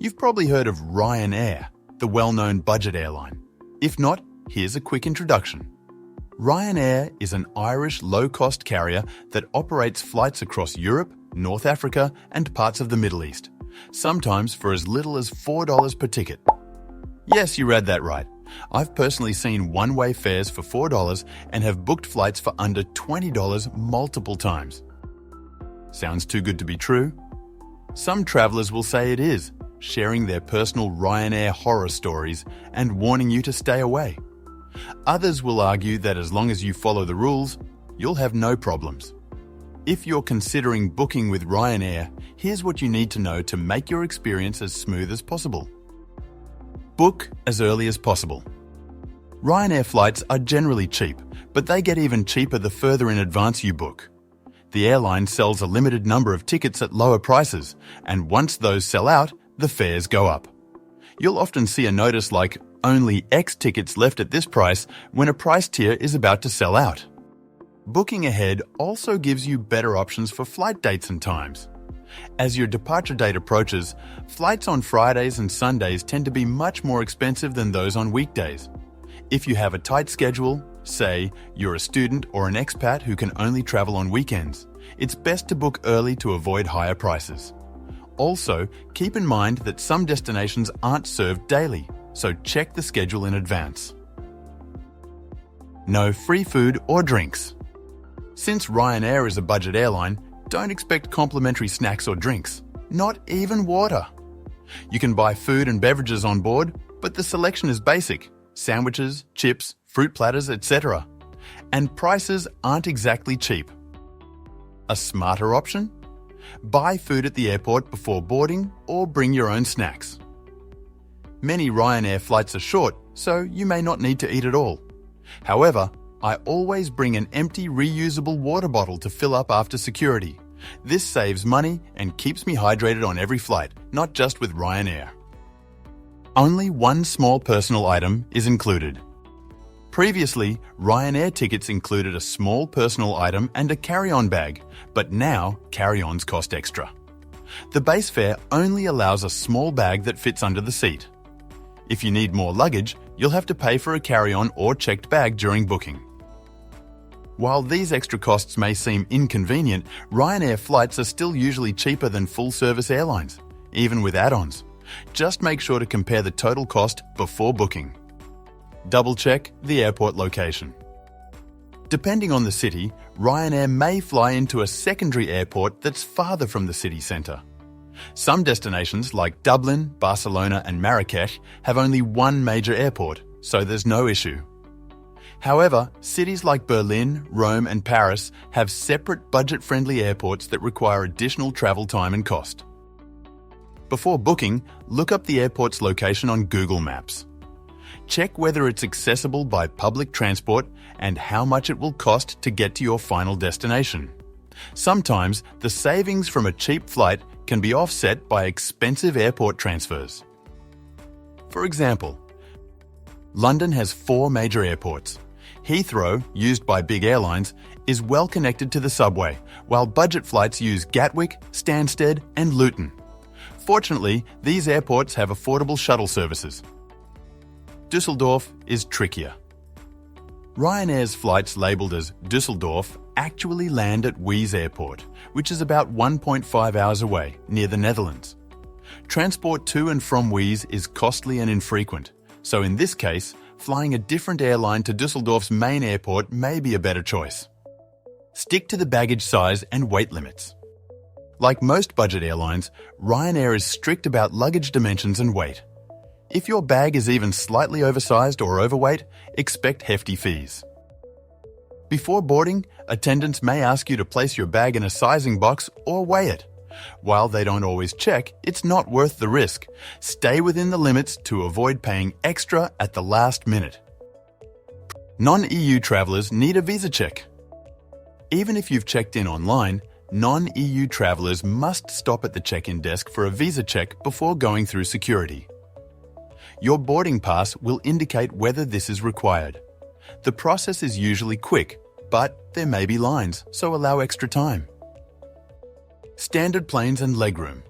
You've probably heard of Ryanair, the well-known budget airline. If not, here's a quick introduction. Ryanair is an Irish low-cost carrier that operates flights across Europe, North Africa, and parts of the Middle East, sometimes for as little as $4 per ticket. Yes, you read that right. I've personally seen one-way fares for $4 and have booked flights for under $20 multiple times. Sounds too good to be true? Some travelers will say it is, sharing their personal Ryanair horror stories and warning you to stay away. Others will argue that as long as you follow the rules, you'll have no problems. If you're considering booking with Ryanair, here's what you need to know to make your experience as smooth as possible. Book as early as possible. Ryanair flights are generally cheap, but they get even cheaper the further in advance you book. The airline sells a limited number of tickets at lower prices, and once those sell out, the fares go up. You'll often see a notice like, "Only X tickets left at this price," when a price tier is about to sell out. Booking ahead also gives you better options for flight dates and times. As your departure date approaches, flights on Fridays and Sundays tend to be much more expensive than those on weekdays. If you have a tight schedule, say you're a student or an expat who can only travel on weekends, it's best to book early to avoid higher prices. Also, keep in mind that some destinations aren't served daily, so check the schedule in advance. No free food or drinks. Since Ryanair is a budget airline, don't expect complimentary snacks or drinks, not even water. You can buy food and beverages on board, but the selection is basic: sandwiches, chips, fruit platters, etc. And prices aren't exactly cheap. A smarter option? Buy food at the airport before boarding or bring your own snacks. Many Ryanair flights are short, so you may not need to eat at all. However, I always bring an empty reusable water bottle to fill up after security. This saves money and keeps me hydrated on every flight, not just with Ryanair. Only one small personal item is included. Previously, Ryanair tickets included a small personal item and a carry-on bag, but now carry-ons cost extra. The base fare only allows a small bag that fits under the seat. If you need more luggage, you'll have to pay for a carry-on or checked bag during booking. While these extra costs may seem inconvenient, Ryanair flights are still usually cheaper than full-service airlines, even with add-ons. Just make sure to compare the total cost before booking. Double-check the airport location. Depending on the city, Ryanair may fly into a secondary airport that's farther from the city centre. Some destinations like Dublin, Barcelona and Marrakech have only one major airport, so there's no issue. However, cities like Berlin, Rome and Paris have separate budget-friendly airports that require additional travel time and cost. Before booking, look up the airport's location on Google Maps. Check whether it's accessible by public transport and how much it will cost to get to your final destination. Sometimes, the savings from a cheap flight can be offset by expensive airport transfers. For example, London has 4 major airports. Heathrow, used by big airlines, is well connected to the subway, while budget flights use Gatwick, Stansted and Luton. Fortunately, these airports have affordable shuttle services. Düsseldorf is trickier. Ryanair's flights labelled as Düsseldorf actually land at Wies Airport, which is about 1.5 hours away, near the Netherlands. Transport to and from Wies is costly and infrequent, so in this case, flying a different airline to Düsseldorf's main airport may be a better choice. Stick to the baggage size and weight limits. Like most budget airlines, Ryanair is strict about luggage dimensions and weight. If your bag is even slightly oversized or overweight, expect hefty fees. Before boarding, attendants may ask you to place your bag in a sizing box or weigh it. While they don't always check, it's not worth the risk. Stay within the limits to avoid paying extra at the last minute. Non-EU travellers need a visa check. Even if you've checked in online, non-EU travellers must stop at the check-in desk for a visa check before going through security. Your boarding pass will indicate whether this is required. The process is usually quick, but there may be lines, so allow extra time. Standard planes and legroom.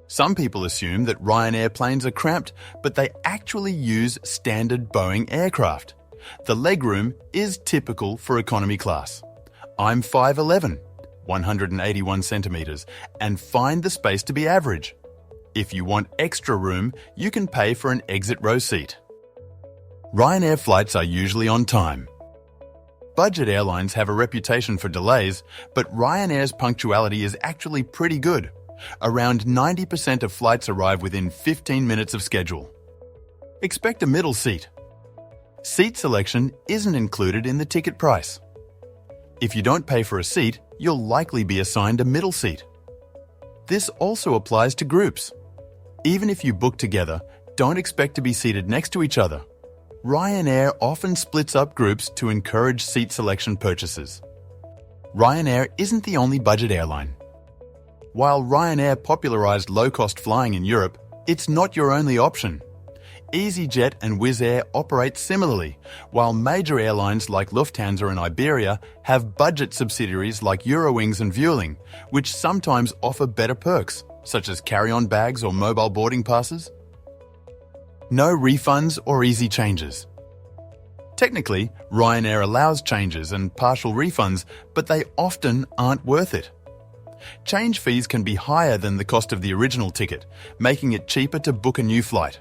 Some people assume that Ryanair planes are cramped, but they actually use standard Boeing aircraft. The legroom is typical for economy class. I'm 5'11", 181 centimetres, and find the space to be average. If you want extra room, you can pay for an exit row seat. Ryanair flights are usually on time. Budget airlines have a reputation for delays, but Ryanair's punctuality is actually pretty good. Around 90% of flights arrive within 15 minutes of schedule. Expect a middle seat. Seat selection isn't included in the ticket price. If you don't pay for a seat, you'll likely be assigned a middle seat. This also applies to groups. Even if you book together, don't expect to be seated next to each other. Ryanair often splits up groups to encourage seat selection purchases. Ryanair isn't the only budget airline. While Ryanair popularized low-cost flying in Europe, it's not your only option. EasyJet and Wizz Air operate similarly, while major airlines like Lufthansa and Iberia have budget subsidiaries like Eurowings and Vueling, which sometimes offer better perks, such as carry-on bags or mobile boarding passes. No refunds or easy changes. Technically, Ryanair allows changes and partial refunds, but they often aren't worth it. Change fees can be higher than the cost of the original ticket, making it cheaper to book a new flight.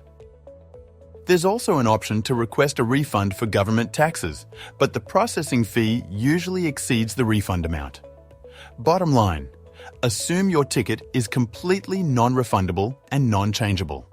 There's also an option to request a refund for government taxes, but the processing fee usually exceeds the refund amount. Bottom line, assume your ticket is completely non-refundable and non-changeable.